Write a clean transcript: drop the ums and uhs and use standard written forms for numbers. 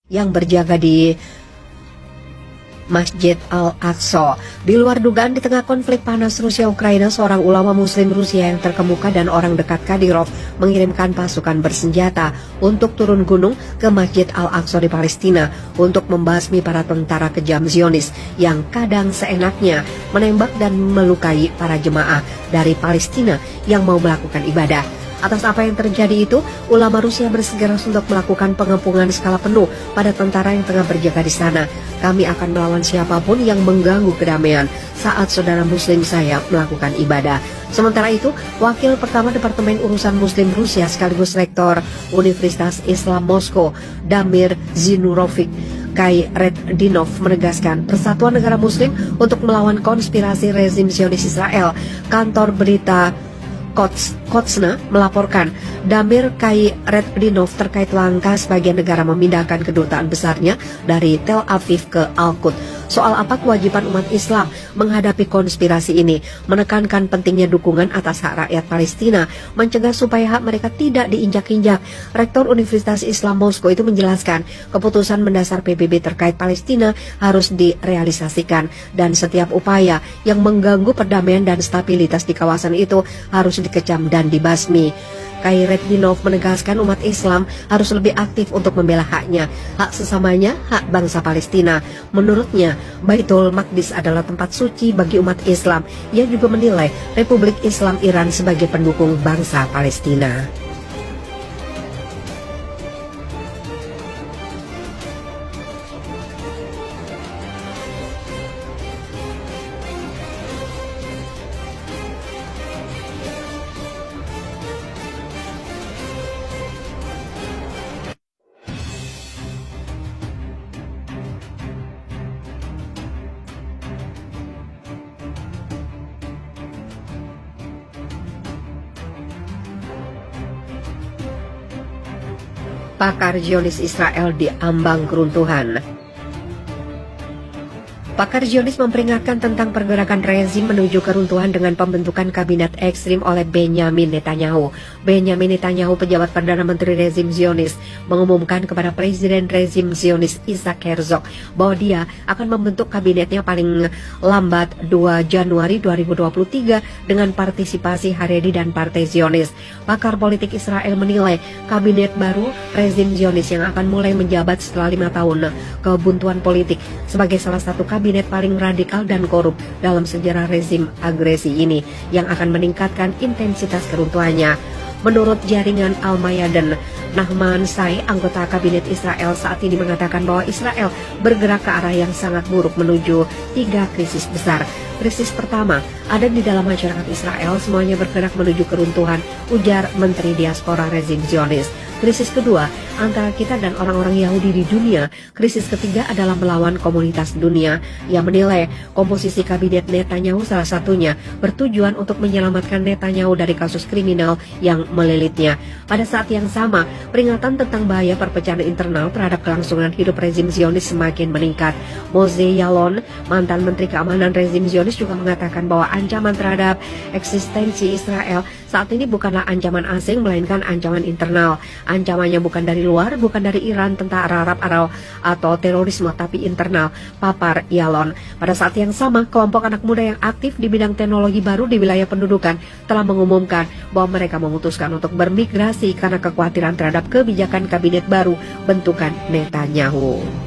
yang berjaga di Masjid Al-Aqsa. Di luar dugaan, di tengah konflik panas Rusia-Ukraina, seorang ulama muslim Rusia yang terkemuka dan orang dekat Kadyrov mengirimkan pasukan bersenjata untuk turun gunung ke Masjid Al-Aqsa di Palestina untuk membasmi para tentara kejam Zionis yang kadang seenaknya menembak dan melukai para jemaah dari Palestina yang mau melakukan ibadah. Atas apa yang terjadi itu, ulama Rusia bersikeras untuk melakukan pengepungan skala penuh pada tentara yang tengah berjaga di sana. Kami akan melawan siapapun yang mengganggu kedamaian saat saudara muslim saya melakukan ibadah. Sementara itu, Wakil Pertama Departemen Urusan Muslim Rusia sekaligus Rektor Universitas Islam Moskow, Damir Zinurovic Kairetdinov menegaskan Persatuan Negara Muslim untuk melawan konspirasi rezim Zionis Israel. Kantor berita Kotsna melaporkan Damir Kairetdinov terkait langkah sebagian negara memindahkan kedutaan besarnya dari Tel Aviv ke Al-Quds. Soal apa kewajiban umat Islam menghadapi konspirasi ini, menekankan pentingnya dukungan atas hak rakyat Palestina, mencegah supaya hak mereka tidak diinjak-injak. Rektor Universitas Islam Moskow itu menjelaskan keputusan mendasar PBB terkait Palestina harus direalisasikan dan setiap upaya yang mengganggu perdamaian dan stabilitas di kawasan itu harus dikecam dan dibasmi. Kairetdinov menegaskan umat Islam harus lebih aktif untuk membela haknya, hak sesamanya, hak bangsa Palestina. Menurutnya, Baitul Maqdis adalah tempat suci bagi umat Islam. Ia juga menilai Republik Islam Iran sebagai pendukung bangsa Palestina. Pakar Zionis Israel di ambang keruntuhan. Pakar Zionis memperingatkan tentang pergerakan rezim menuju keruntuhan dengan pembentukan kabinet ekstrim oleh Benyamin Netanyahu. Benyamin Netanyahu, pejabat Perdana Menteri rezim Zionis, mengumumkan kepada Presiden rezim Zionis Isaac Herzog bahwa dia akan membentuk kabinetnya paling lambat 2 Januari 2023 dengan partisipasi Haredi dan Partai Zionis. Pakar politik Israel menilai kabinet baru rezim Zionis yang akan mulai menjabat setelah 5 tahun kebuntuan politik sebagai salah satu kabinet paling radikal dan korup dalam sejarah rezim agresi ini yang akan meningkatkan intensitas keruntuhannya. Menurut jaringan Al-Mayadin, Nahman Say, anggota kabinet Israel saat ini mengatakan bahwa Israel bergerak ke arah yang sangat buruk menuju 3 krisis besar. Krisis pertama ada di dalam masyarakat Israel, semuanya bergerak menuju keruntuhan, ujar Menteri Diaspora rezim Zionis. Krisis kedua antara kita dan orang-orang Yahudi di dunia. Krisis ketiga adalah melawan komunitas dunia. Ia menilai komposisi kabinet Netanyahu salah satunya bertujuan untuk menyelamatkan Netanyahu dari kasus kriminal yang melilitnya. Pada saat yang sama, peringatan tentang bahaya perpecahan internal terhadap kelangsungan hidup rezim Zionis semakin meningkat. Moshe Yaalon, mantan Menteri Keamanan rezim Zionis, juga mengatakan bahwa ancaman terhadap eksistensi Israel saat ini bukanlah ancaman asing melainkan ancaman internal. Ancamannya bukan dari luar, bukan dari Iran, tentara Arab atau terorisme, tapi internal, papar Yaalon. Pada saat yang sama, kelompok anak muda yang aktif di bidang teknologi baru di wilayah pendudukan telah mengumumkan bahwa mereka memutuskan untuk bermigrasi karena kekhawatiran terhadap kebijakan kabinet baru bentukan Netanyahu.